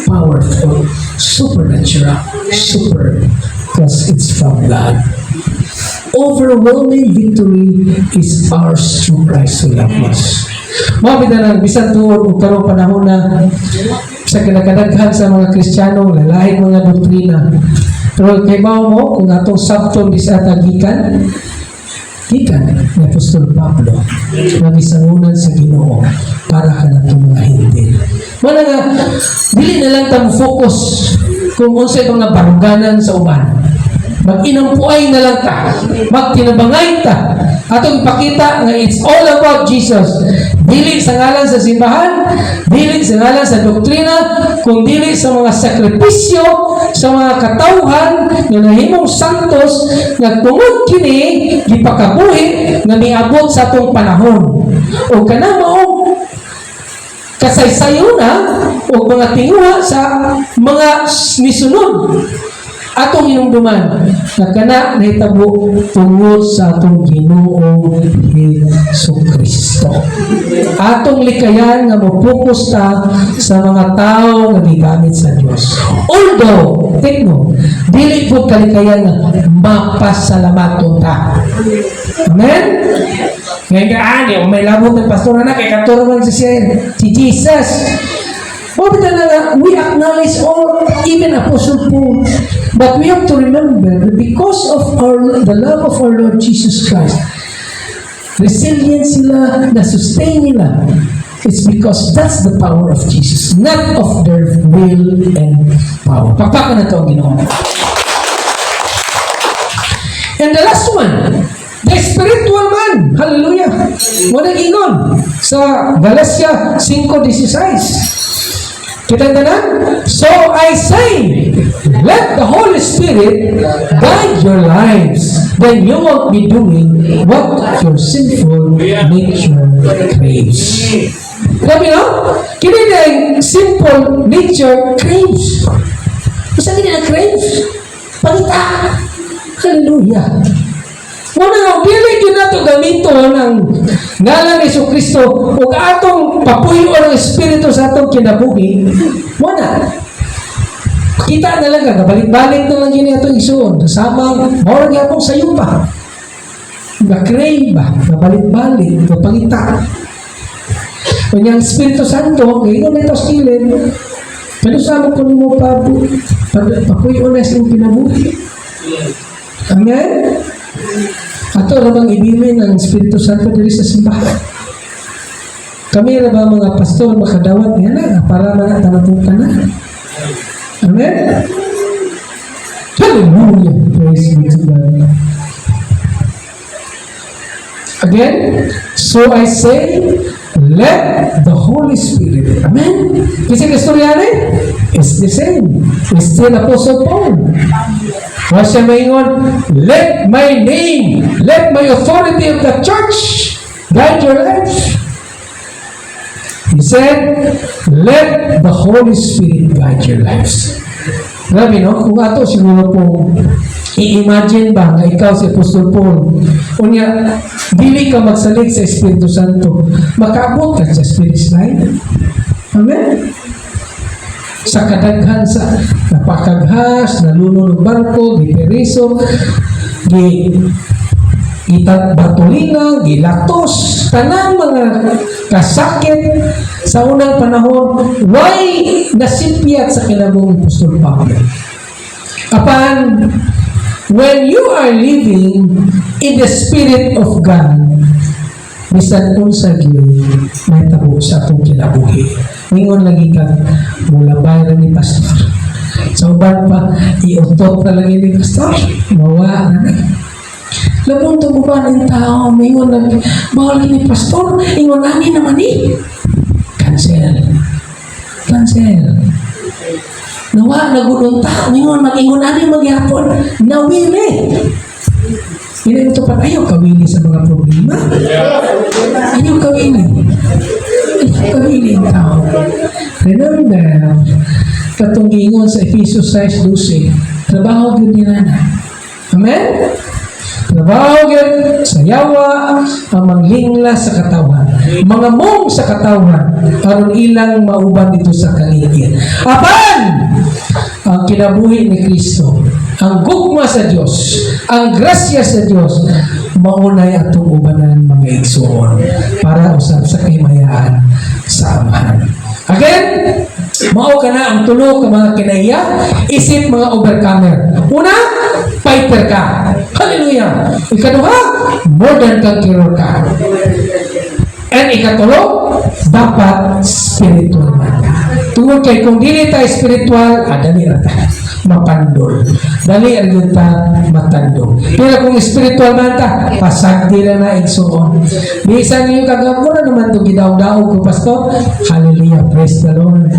Powerful. Supernatural. Super. Because it's from God. Overwhelming victory is ours through Christ who loves us. Mabit na ng bisan tuod o karong panahon na sa kinakadaghan sa mga Kristiyano, lalahing mga doktrina. Pero kay mo kung atong sabton bisata gikan ni Apostol Pablo na bisangunan sa Ginoo para ka na itong mga hindi. Mana nga, dili na lang tamo focus kung unsay mga baruganan sa uban. Mag-inampuay na lang ta. Magtinabangay ta. Atong ipakita nga it's all about Jesus. Dili sa ngalan sa simbahan, dili sa ngalan sa doktrina, kung dili sa mga sakripisyo, sa mga katawhan nga nahimong santos, nga tungod kini, gipakabuhi, nga miabot sa atong panahon. O kanang maong kasaysayo na o mga tinguha sa mga misunod atong hinumduman na kana nahitabo tungod sa atong Ginoong Jesucristo. Atong likayan nga mo-focus ta sa mga tao nga gigamit sa Dios. Although, take note, dili po kalikayan nga mapasalamaton ta. Amen? Ngayon may labot ng pastor na kay katuro man si Jesus. We acknowledge all, even Apostle Paul, but we have to remember that because of the love of our Lord Jesus Christ, resilience sila, na-sustain nila, it's because that's the power of Jesus, not of their will and power. Pakpakan na ito ang Ginoo. And the last one, the spiritual man. Hallelujah. Muna gingon sa Galatia 5:16. Kita na? So I say, let the Holy Spirit guide your lives. Then you won't be doing what your sinful nature craves. Sabi no? Kini na simple nature craves. Basta kini na craves. Pangita. Hallelujah. Muna nga, pili yun na ito gamito ng ngalan ni Jesucristo o atong papuyo ng Espiritu sa atong kinabuhi. Muna. Kita na lang, balik-balik na lang yun itong isuon. Kasama, mawag nga akong sayo pa. Nag-crave ba? Nabalik-balik, napangita. Kanyang Espiritu Santo, ngayon na ito skilin, pero sama ko ni mo papuyo na sa kinabuhi. Amen? Ato namang ibilin ang Espiritu Santo diri sa simbahan. Kami na ba mga pastor makadawat niya na para mga talapukan na. Amen? Hallelujah! Praise be to God. Again, so I say, let the Holy Spirit. Amen? Kasi kastoryane, it's the same. It's still Apostle Paul. What siya maingon? Let my name, let my authority of the church guide your life. He said, let the Holy Spirit guide your lives. Grabe, no? Kung ato siguro po, i-imagine ba na ikaw si Apostol Paul, unya, dili ka magsalig sa Espiritu Santo, makaabot ka sa Spirit Slide. Amen? Sa kadaghan sa napakaghas, nalunod ng barko, giperiso, gitatbatulina, gilatos, tanang mga kasakit sa unang panahon, why nasipyat sa kinabong Apostol Paul? Apan, when you are living in the Spirit of God, bisan unsa gyud may tabo sa atong kinabuhi. Ingon lagi ka mula bayan ni pastor. Sa uban pa iutot na lagi ni pastor. Mawa na. Labon to uban ang tao, ingon lagi bawal ni pastor, ingon ani naman ni. Cancel. Nawa nagudon ta, ingon mag-ingon ani magyapon. Nawili. Hindi ito pa ayaw kawili sa mga problema. Ayaw kawili ang tao. Remember, katunggingon sa Ephesians 6:12, trabaho yun nila na. Amen? Trabaho yun sa yawa ang manglingla sa katawan. Mga mong sa katawan, aron ilang mauban dito sa kaligid. Apan! Ang kinabuhi ni Kristo, ang gugma sa Diyos, ang grasya sa Diyos, maunay atong ubanan mga igsoon para usab sa kahimayaan sa Amahan. Again, mao ka na ang tulo ka mga kinaiya, isip mga overcomer. Una, fighter ka. Hallelujah. Ikaduha, more than conqueror ka. And ikatulo, dapat spiritual man ka. Tungod kay kung dili tayo spiritual, dali na tayo mapandol. Dali ang ta matandol. Pero kung spiritual man ta, pasagdi na igsoon. Bisan niyo kagapo na naman ito gidaw-daw ko, pastor. Hallelujah. Praise the Lord.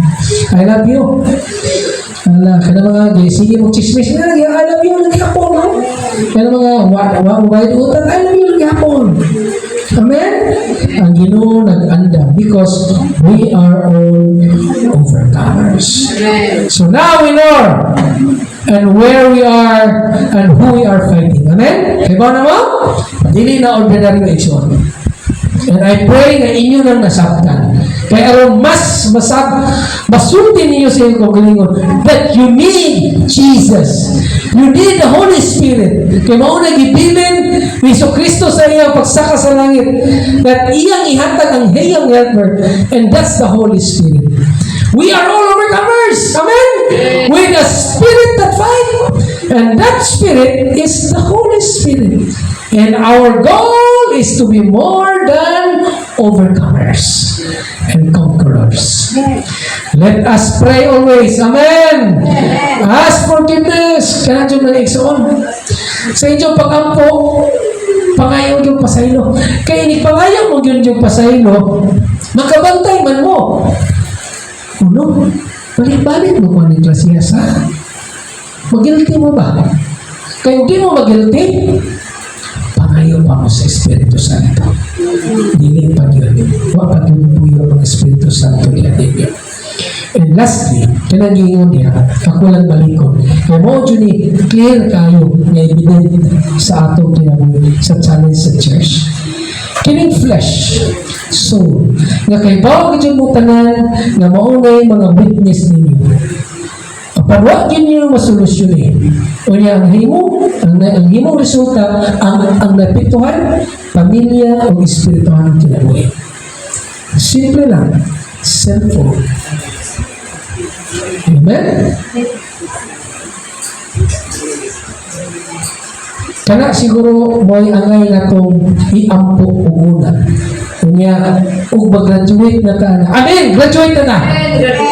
I love you. Allah, kada mga sige mo chismis na lagi. I love you. Lagi ako, no? Pero mga wide utan, ay namin gapon. Amen? Ang Ginoo nag-anda because we are all overcomers. So now we know and where we are and who we are fighting. Amen? Kaya ba naman? Dili na ordinary action. And I pray na inyo nang nasabtan. Kaya aron masulti ninyo sa inyong kagalingon that you need Jesus. You need the Holy Spirit. Kaya mauna gibilin ni Kristo sa iyang pagsaka sa langit that iyang ihatag ang hayang helper, and that's the Holy Spirit. We are all overcomers. Amen? With a spirit that fight. And that spirit is the Holy Spirit. And our goal is to be more than overcomers and conquerors. Let us pray always. Amen. Ask forgiveness. Kaya dyan na iksoon. Sa inyong pag-ampo, pangayaw yung pasaylo. Kaya inipangayaw mo yung pasaylo, makabantay man mo. Uno, balik-balik mo kung anong klasiyas, ha? Magilty mo ba? Kaya hindi mo magilty, pangayaw pa mo sa Espiritu Santo. Dili pa yun. Huwag patuloy ang Espiritu Santo niya ninyo. And lastly, kanang niya, ako lang balikon. Kaya mo dyan clear kayo na evident sa atong kinabuhi sa challenge sa church. Kining flesh, soul, nga kay bawag dyan mo tanan na maunay mga witness ninyo. Kapag yun yung masolusyonin, o niya ang himong resulta, ang napituhan, pamilya o espirituhan ng kinabuhi. Simple lang, simple. Amen? Kana siguro mo'y angay na itong iampo o una. Kunya, o mag-graduate na ka na. Amen! Graduate na na!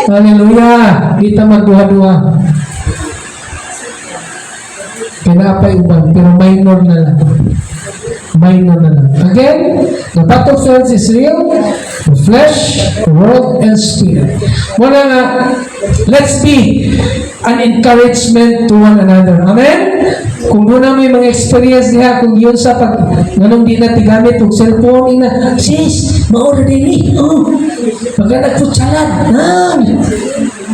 Hallelujah! Kita magduha-duha. Pinapay uban, pero minor na lang. Minor na lang. Again, the battlefield is real. The flesh, the world, and spirit. Muna nga, let's be an encouragement to one another. Amen? Kung doon na may mga experience niya, kung yun sa pag nanong di na tigamit o cellphone, ina, sis, maura din eh. Oh, pagka nagputsalan,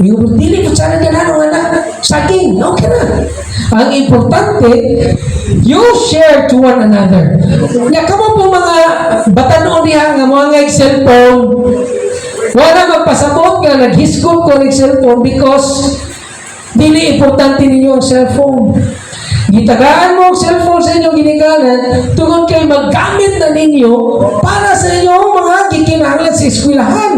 yung dili putsalan ka na, anak, saging, okay na. Ang importante, you share to one another. Nga kamo po mga batanon niya, nga mga cellphone, wala magpasabot nga naghiskot ko ng cellphone because dili importante ninyo ang cellphone. Gitagaan mo ang cellphone sa inyong ginikanan tungkol kayo maggamit na ninyo para sa inyong mga gikinahanglan sa eskwelahan.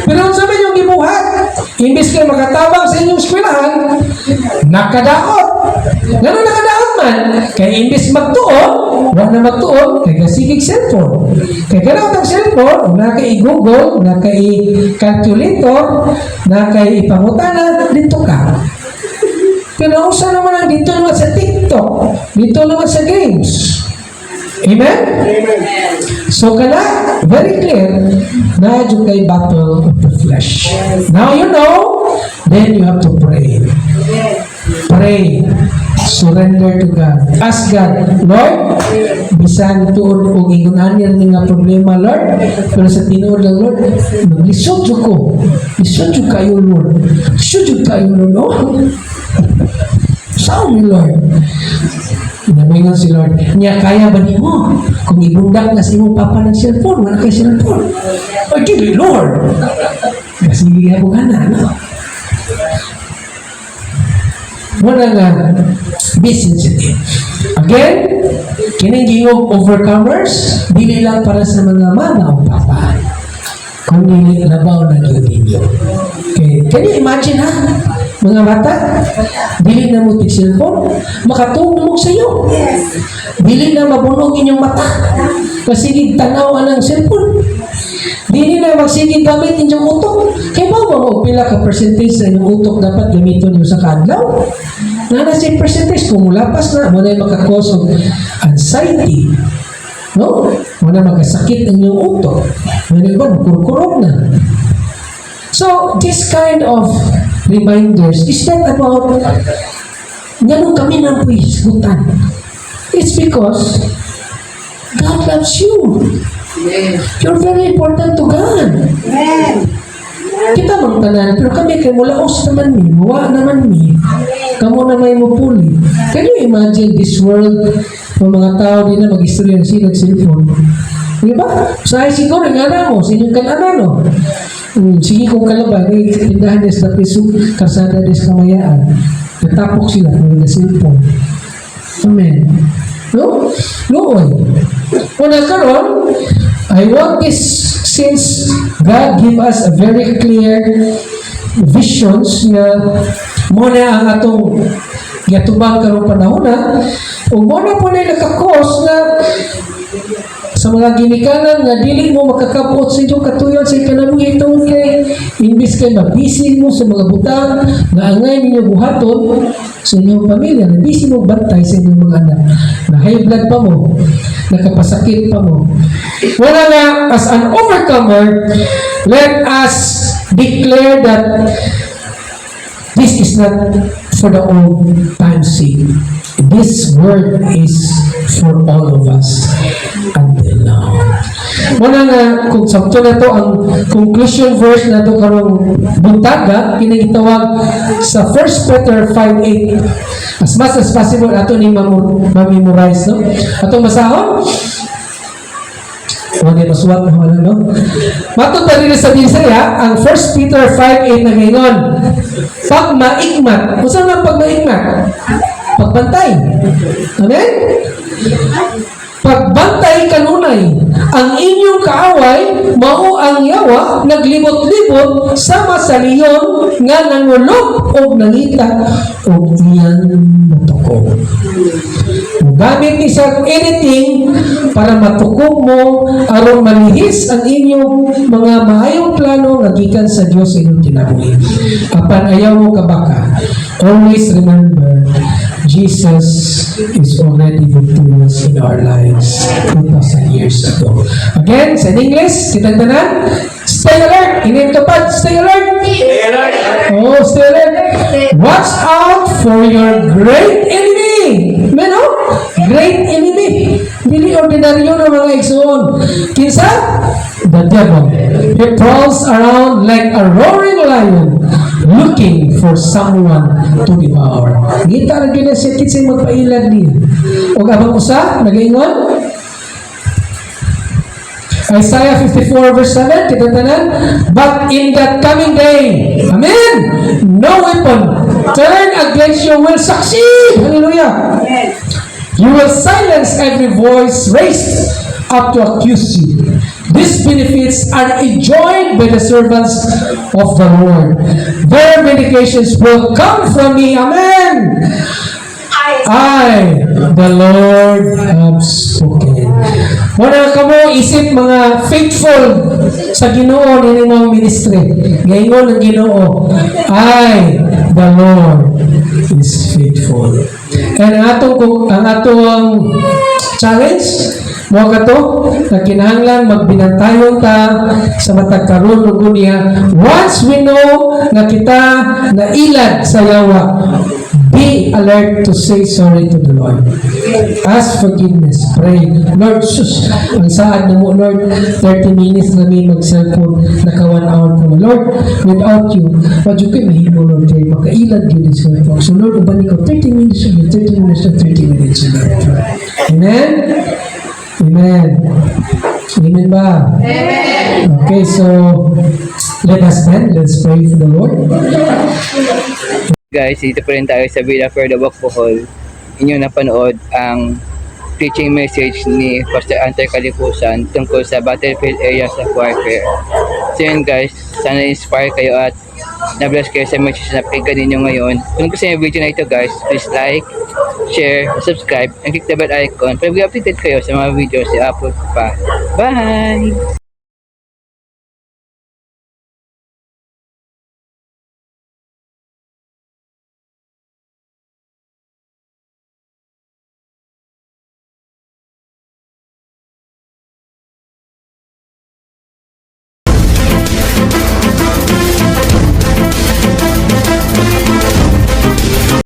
Pero sa inyong gibuhat, imbis kayo makatabang sa inyong eskwelahan, nakadaot. Ganun nakadaot man. Kaya imbis magtuon, wala na magtuon, kaya kasigig cellphone. Kaya ganun ang cellphone, na kay Google, na kay calculator, na kay ipangutana, dito ka. Pero usa naman ang dito naman sa TikTok, dito naman sa games. Amen? Amen. So kana, very clear, na yung kay battle of the flesh. Now you know, then you have to pray. Pray. Surrender to God. Ask God, Lord, bisan tuod o igunan niya nga problema, Lord, pero sa tinuod lang, Lord, maglisod yun ko. Lisod yun kayo, Lord. Lisod yun kayo, Lord, no? Saan ni Lord? Inamingan si Lord, niya kaya ba niyo mo? Kung ibundak na si mo papa ng cellphone, wala kayo cellphone. Ay, gili, Lord! Kasi hindi ako gana, no? Wala nga, be sensitive. Again, kinigingog overcomers, dili lang para sa mga mama o papa, kundi labaw na yun ninyo. Okay. Can you imagine, ha? Mga bata, dili na mo cellphone, makatulog sa iyo. Dili na mabunog inyong mata, kasi tanaw ng cellphone. Dili na magsigig gamit inyong utok. Kaya ba mo pila ka percentage sa inyong utok dapat gamiton niyo sa kadlaw? Na si percentage kung lapas na, mo na makakause of anxiety. No? Mo na magkasakit ang inyong utok. Mo na ba, kurkurog na. So, this kind of reminders is not about ganun kami ng puisgutan. It's because God loves you. You're very important to God. Kita mang tanan, pero kami kay mulaos naman mi, mawa naman mi. Kamo na may mupuli. Can you imagine this world, mga tao din na mag-istorya ng sinag cellphone? Di ba? Sa siguro ng anak mo, sinyong kan-anak no? Sige kong kalabay, tindahan niya sa piso, karsada niya sa kamayaan. Natapok sila kung na cellphone. Amen. No? Looy. Una karon, I want this, since God give us a very clear visions nga muna ang atong yatubang karong panahon na ug muna po na nakakos na sa mga ginikanan nga dili mo makakabuot sa inyong katuyon sa ikanaluhi taon kay imbis kay mabisi mo sa mga butang nga angay ninyo buhaton sa inyong pamilya, nabisi mo bantay sa inyong mga anak, na high blood pa mo, nakapasakit pa mo. Wala nga, as an overcomer, let us declare that this is not for the old time's sake. This word is for all of us until now. Muna nga, kung sakto na to ang conclusion verse na to karong buntaga, kinagitawag sa 1 Peter 5:8. As much as possible, ato ni mamemorize, no? Atong masahon? Huwag yung masuwat na wala, no? Matod pa rin sa Bisaya, ang 1 Peter 5:8 na ngayon, pagmaikmat. Kung saan ang pagmaikmat? Pagbantay. Amen? Pagbantay kanunay, ang inyong kaaway, mao ang yawa, naglibot-libot, sama sa liyon, nga nangulog o nangita, o iyan matukog. Gamit ni sa editing para matukog mo, aron malihis ang inyong mga maayong plano nga gikan sa Dios sa inyong kinabuhi. Apan ayaw mo kabaka, always remember, Jesus is already victorious in our lives 2,000 years ago. Again, sa English, kitang tanan, stay alert. Inintupad, stay alert. Stay alert. Oh, stay alert. Watch out for your great enemy. Meno? Great enemy. Dili ordinaryo na mga igsoon. Kinsa? The devil. He prowls around like a roaring lion, looking for someone to devour. Ngita na gina siya kitsay magpailad niya. O abang usa, nagaingon? Isaiah 54 verse 7, kitatanan, but in that coming day, amen, no weapon turn against you will succeed. Hallelujah. You will silence every voice raised up to accuse you. These benefits are enjoyed by the servants of the Lord. Their vindications will come from me. Amen. I, the Lord, have spoken. Wala ka mo isip mga faithful sa Ginoo ni mga ministry. Ngayon ang Ginoo, I, the Lord, is faithful. And ang atong challenge, mo ka to, na kinahanglan magbinantayon ta sa matag karon ug niya. Once we know na kita nailad sa yawa, be alert to say sorry to the Lord. Ask forgiveness. Pray. Lord, sus, ang saan na mo, Lord, 30 minutes na may mag-cellphone, naka 1 hour ko. Lord, without you, what you can mahimo, Lord, kayo, makailad yun sa cellphone. So, Lord, ubani ko, 30 minutes, 30 minutes, 30 minutes. Amen? Amen. Amen ba? Amen. Okay, so, let us stand. Let's pray for the Lord. Guys, dito pa rin tayo sa Villa Ferdowak Bohol. Inyong napanood ang teaching message ni Pastor Antay Kalipusan tungkol sa battlefield areas of warfare. So yun guys, sana inspire kayo at na-bless kayo sa message na pinagkan ninyo ngayon. Kung gusto niyo yung video na ito guys, please like, share, subscribe, and click the bell icon para mag-updated kayo sa mga videos si upload pa. Bye!